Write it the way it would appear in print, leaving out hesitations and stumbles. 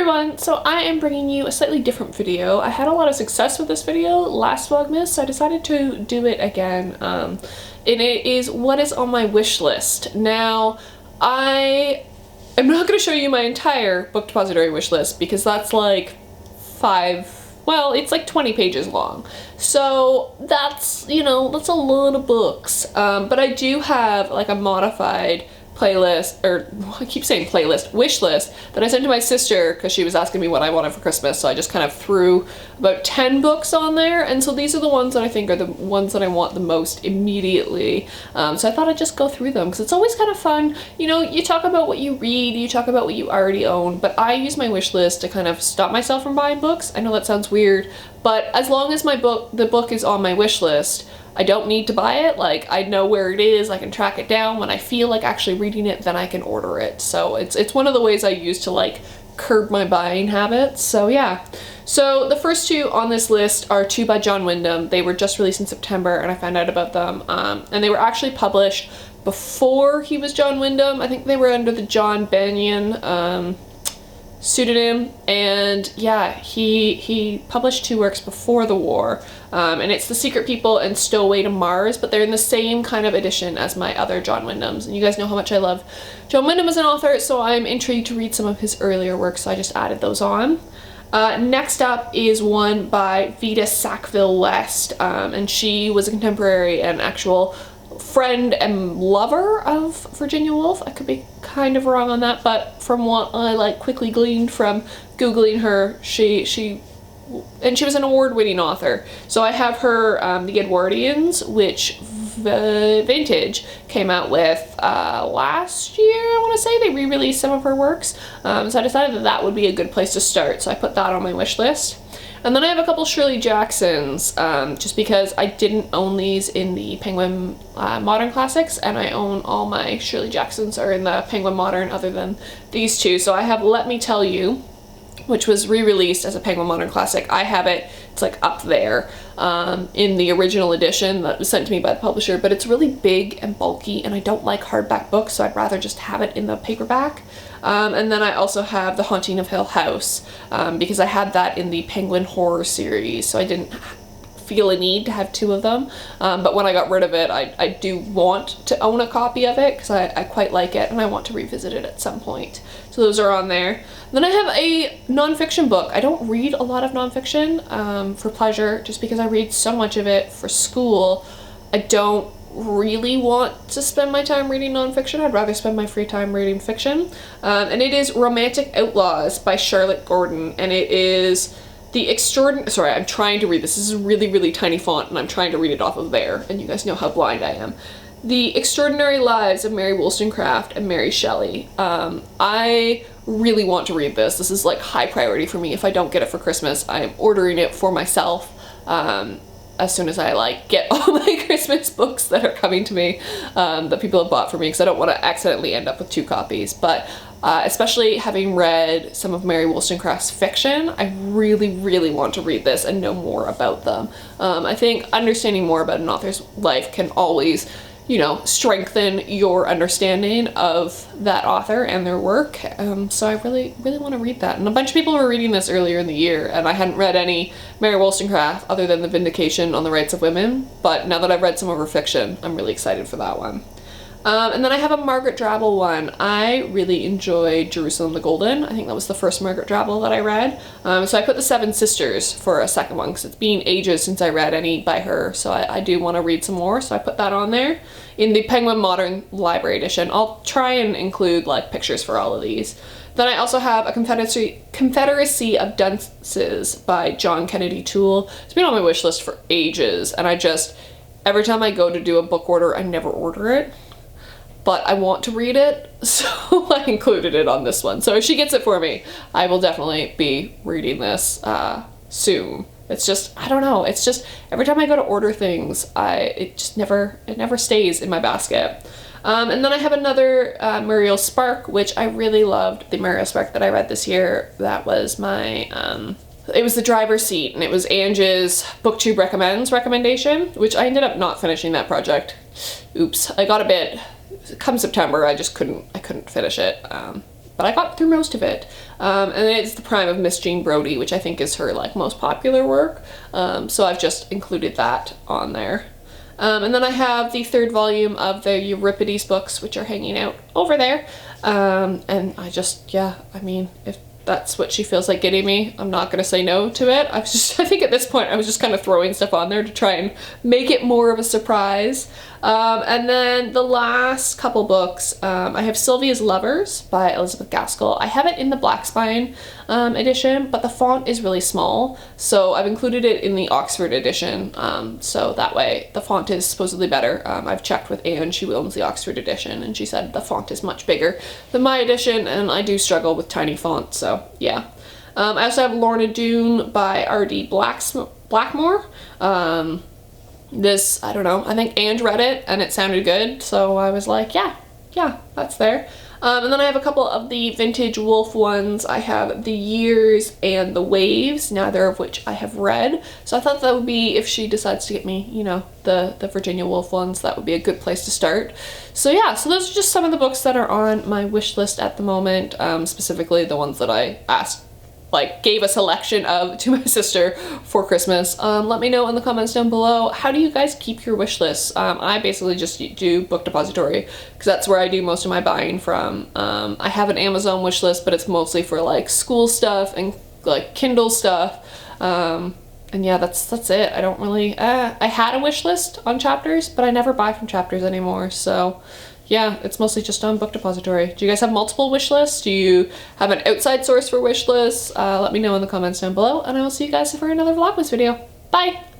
everyone, so I am bringing you a slightly different video. I had a lot of success with this video last Vlogmas, so I decided to do it again. And it is what is on my wish list. Now, I am not going to show you my entire book depository wish list because that's like it's like 20 pages long. So that's, that's a lot of books. But I do have like a modified playlist, or I keep saying playlist, wish list that I sent to my sister because she was asking me what I wanted for Christmas, so I just kind of threw about 10 books on there, and so these are the ones that I think are the ones that I want the most immediately. So I thought I'd just go through them because it's always kind of fun. You talk about what you read, you talk about what you already own, but I use my wish list to kind of stop myself from buying books. I know that sounds weird, but as long as the book is on my wish list, I don't need to buy it. Like, I know where it is, I can track it down. When I feel like actually reading it, then I can order it. So it's one of the ways I use to like curb my buying habits. So yeah. So the first two on this list are two by John Wyndham. They were just released in September and I found out about them. And they were actually published before he was John Wyndham. I think they were under the John Bennion pseudonym, and yeah, he published two works before the war, and it's The Secret People and Stowaway to Mars, but they're in the same kind of edition as my other John Wyndhams, and you guys know how much I love John Wyndham as an author, so I'm intrigued to read some of his earlier works, so I just added those on. Next up is one by Vita Sackville West, and she was a contemporary and actual friend and lover of Virginia Woolf. I could be kind of wrong on that, but from what I like quickly gleaned from googling her, she was an award-winning author. So I have her The Edwardians, which Vintage came out with last year, I want to say. They re-released some of her works, so I decided that would be a good place to start, so I put that on my wish list. And then I have a couple Shirley Jacksons, just because I didn't own these in the Penguin Modern Classics, and I own all my Shirley Jacksons are in the Penguin Modern other than these two. So I have Let Me Tell You, which was re-released as a Penguin Modern Classic. I have it, it's like up there in the original edition that was sent to me by the publisher, but it's really big and bulky and I don't like hardback books, so I'd rather just have it in the paperback. And then I also have The Haunting of Hill House, because I had that in the Penguin Horror series, so I didn't feel a need to have two of them. But when I got rid of it, I do want to own a copy of it because I quite like it and I want to revisit it at some point. So those are on there. Then I have a nonfiction book. I don't read a lot of nonfiction for pleasure, just because I read so much of it for school. I don't really want to spend my time reading nonfiction. I'd rather spend my free time reading fiction. And it is Romantic Outlaws by Charlotte Gordon, and it is the extraordinary, sorry, I'm trying to read this. This is a really, really tiny font and I'm trying to read it off of there, and you guys know how blind I am. The Extraordinary Lives of Mary Wollstonecraft and Mary Shelley. I really want to read this. This is like high priority for me. If I don't get it for Christmas, I am ordering it for myself as soon as I like get all my Christmas books that are coming to me that people have bought for me, because I don't want to accidentally end up with two copies. But especially having read some of Mary Wollstonecraft's fiction, I really, really want to read this and know more about them. I think understanding more about an author's life can always, strengthen your understanding of that author and their work. So I really, really want to read that. And a bunch of people were reading this earlier in the year, and I hadn't read any Mary Wollstonecraft other than The Vindication on the Rights of Women. But now that I've read some of her fiction, I'm really excited for that one. And then I have a Margaret Drabble one. I really enjoyed Jerusalem the Golden. I think that was the first Margaret Drabble that I read. So I put The Seven Sisters for a second one because it's been ages since I read any by her. So I do want to read some more, so I put that on there in the Penguin Modern Library Edition. I'll try and include like pictures for all of these. Then I also have a Confederacy of Dunces by John Kennedy Toole. It's been on my wish list for ages, and every time I go to do a book order, I never order it. But I want to read it, so I included it on this one. So if she gets it for me, I will definitely be reading this soon. It's just, I don't know, it's just every time I go to order things, it never stays in my basket. And then I have another Muriel Spark, which I really loved, the Muriel Spark that I read this year. That was my, it was The Driver's Seat, and it was Ange's BookTube recommendation, which I ended up not finishing that project. Oops, I got a bit, come September, I couldn't finish it. but I got through most of it. And it's the prime of Miss Jean Brodie, which I think is her like most popular work. So I've just included that on there. And then I have the 3rd volume of the Rip ADIZ books, which are hanging out over there. And I just, yeah, I mean, if that's what she feels like getting me, I'm not gonna say no to it. I think at this point I was just kind of throwing stuff on there to try and make it more of a surprise. And then the last couple books, I have Sylvias Lovers by Elizabeth Gaskell. I have it in the Black Spine edition, but the font is really small, so I've included it in the Oxford edition, so that way the font is supposedly better. I've checked with Anne, she owns the Oxford edition, and she said the font is much bigger than my edition, and I do struggle with tiny fonts, so yeah. I also have Lorna Doone by R.D. Blackmore. This, I don't know, I think Ange read it and it sounded good, so I was like, yeah, that's there. And then I have a couple of the vintage Woolf ones. I have The Years and The Waves, neither of which I have read. So I thought that would be, if she decides to get me, you know, the Virginia Woolf ones, that would be a good place to start. So yeah, so those are just some of the books that are on my wish list at the moment, specifically the ones that I gave a selection of to my sister for Christmas. Let me know in the comments down below, how do you guys keep your wish lists? I basically just do Book Depository, because that's where I do most of my buying from. I have an Amazon wish list, but it's mostly for like school stuff and like Kindle stuff. And yeah, that's it. I don't really, I had a wish list on Chapters, but I never buy from Chapters anymore, so yeah, it's mostly just on Book Depository. Do you guys have multiple wish lists? Do you have an outside source for wish lists? Let me know in the comments down below, and I will see you guys for another Vlogmas video. Bye!